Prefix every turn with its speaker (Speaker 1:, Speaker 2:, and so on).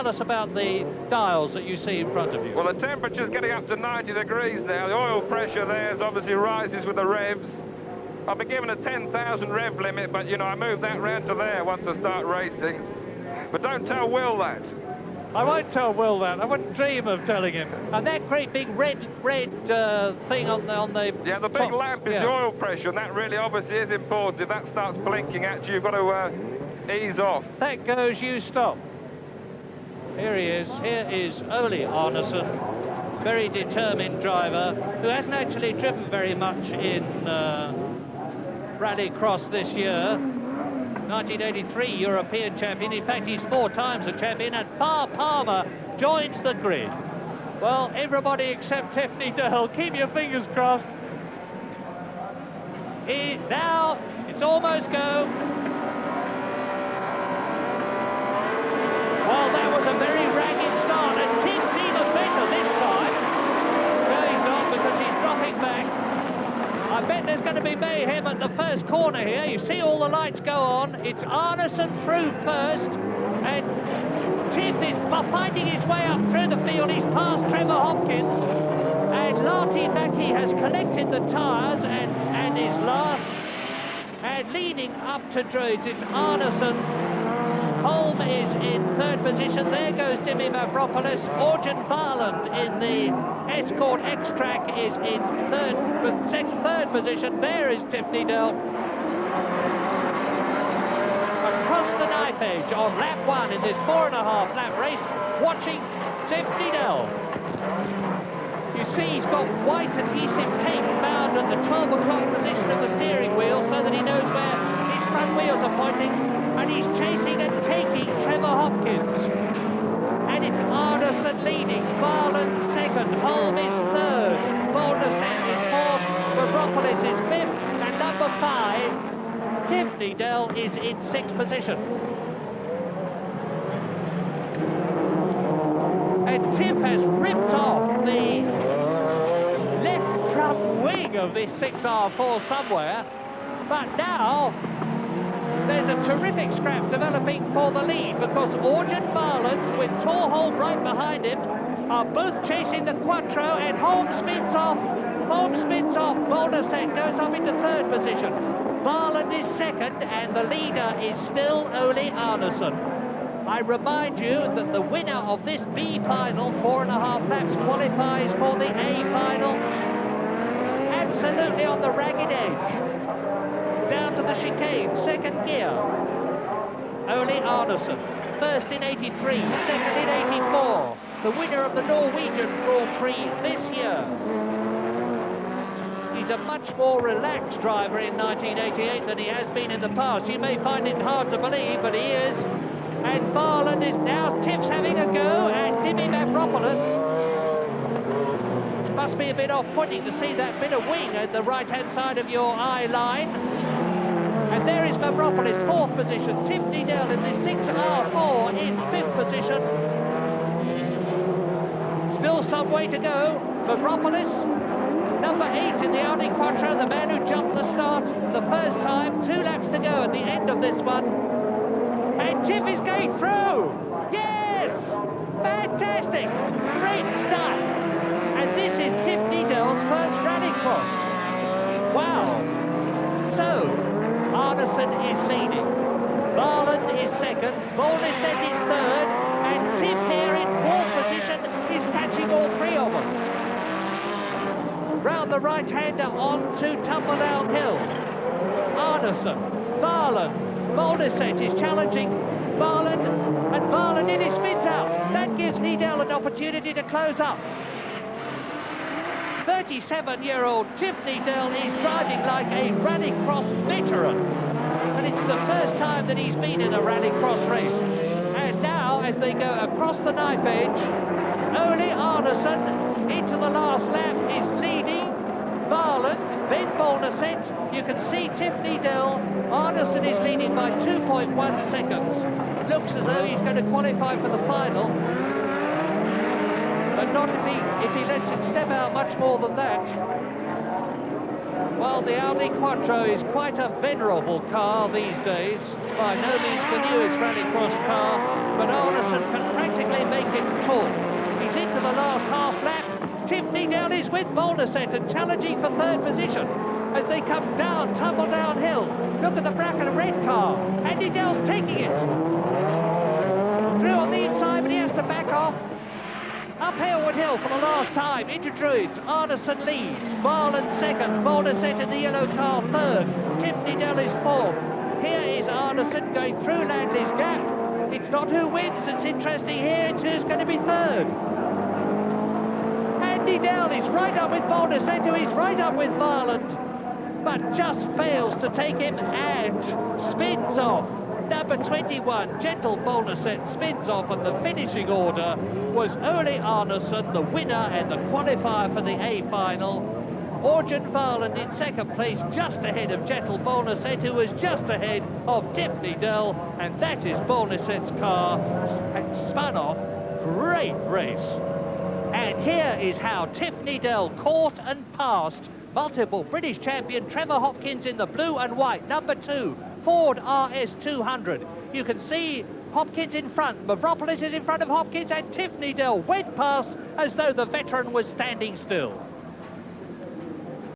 Speaker 1: Tell us about the dials that you see in front of you.
Speaker 2: Well, the temperature's getting up to 90 degrees now. The oil pressure there obviously rises with the revs. I've been given a 10,000 rev limit, but, you know, I move that round to there once I start racing. But don't tell Will that.
Speaker 1: I won't tell Will that. I wouldn't dream of telling him. And that great big red thing on the
Speaker 2: yeah, the big lamp is the oil pressure, and that really obviously is important. If that starts blinking at you, you've got to ease off.
Speaker 1: That goes, you stop. Here he is. Here is Ole Arnesen, very determined driver who hasn't actually driven very much in Rallycross this year. 1983 European champion. In fact, he's 4 times a champion, and Far Palmer joins the grid. Well, everybody except TIFF NEEDELL, keep your fingers crossed. Now, it's almost go. Well, that was a very ragged start, and Tim's even better this time. No, he's not, because he's dropping back. I bet there's going to be mayhem at the first corner here. You see all the lights go on. It's Arnesen through first, and TIFF is fighting his way up through the field. He's passed Trevor Hopkins, and Lahteenmaki has collected the tyres and is last. And leading up to Druids, it's Arnesen. Holm is in 3rd position. There goes Dimi Mavropoulos. Orjan Wahlund in the Escort X-Track is in 3rd position. There is TIFF NEEDELL. Across the knife edge on lap 1 in this 4.5 lap race, watching TIFF NEEDELL. You see he's got white adhesive tape bound at the 12 o'clock position of the steering wheel so that he knows where his front wheels are pointing, and he's chasing and taking Trevor Hopkins. And it's Arnesen leading, Wahlund 2nd, Holm is 3rd, Bolneset is 4th, Mavropoulos is 5th, and number 5, TIFF NEEDELL is in 6th position. And TIFF has ripped off the left front wing of this 6R4 somewhere, but now there's a terrific scrap developing for the lead, because Orjan Wahlund with Thor right behind him are both chasing the Quattro, and Holm spins off. Bolneset goes up into 3rd position. Wahlund is 2nd, and the leader is still Ole Arnesen. I remind you that the winner of this B final, 4.5 laps, qualifies for the A final. Absolutely on the ragged edge. Down to the chicane, 2nd gear. Ole Arnesen, 1st in 83, 2nd in 84. The winner of the Norwegian Grand Prix this year. He's a much more relaxed driver in 1988 than he has been in the past. You may find it hard to believe, but he is. And Wahlund is now, TIFF's having a go, and Dimi Mavropoulos. Must be a bit off-putting to see that bit of wing at the right-hand side of your eye line. And there is Mavropoulos, 4th position. TIFF NEEDELL in the 6R4 in 5th position. Still some way to go. Mavropoulos, number 8 in the Audi Quattro, the man who jumped the start the first time. 2 laps to go at the end of this one. And TIFF is going through. Yes! Fantastic! Great start. And this is TIFF NEEDELL's first Rallycross. Wow! So, Arnesen is leading. Wahlund is 2nd. Bolneset is 3rd. And TIFF here in 4th position is catching all 3 of them. Round the right-hander on to Tumbledown Hill. Arnesen, Wahlund, Bolneset is challenging Wahlund, and Wahlund in his spins out. That gives NEEDELL an opportunity to close up. 37-year-old TIFF NEEDELL is driving like a Rallycross veteran, and it's the first time that he's been in a Rallycross race. And now, as they go across the knife edge, Ole Arnesen into the last lap is leading. Wahlund, then Bolneset. You can see TIFF NEEDELL. Arnesen is leading by 2.1 seconds. Looks as though he's going to qualify for the final, but not if he lets it step out much more than that. Well, the Audi Quattro is quite a venerable car these days. By no means the newest Rallycross car, but Arneson can practically make it talk. He's into the last half lap. TIFF NEEDELL is with Bolneset and challenging for third position as they come down, tumble downhill. Look at the black and red car. Andy Dell's taking it. Through on the inside, but he has to back off. Up Hailwood Hill for the last time, into Druids, Arneson leads, Wahlund second, Bolneset in the yellow car third, TIFF NEEDELL is fourth. Here is Arneson going through Langley's gap. It's not who wins that's interesting here, it's who's going to be third. Andy Dell is right up with Bolneset, who is right up with Wahlund, but just fails to take him and spins off. Number 21, Gentle Bolneset, spins off, and the finishing order was Ole Arneson, the winner and the qualifier for the A final. Orjan Wahlund in second place, just ahead of Gentle Bolneset, who was just ahead of TIFF NEEDELL, and that is Bolneset's car, spun off. Great race. And here is how TIFF NEEDELL caught and passed multiple British champion Trevor Hopkins in the blue and white, number 2. Ford RS200. You can see Hopkins in front, Mavropoulos is in front of Hopkins, and TIFF NEEDELL went past as though the veteran was standing still.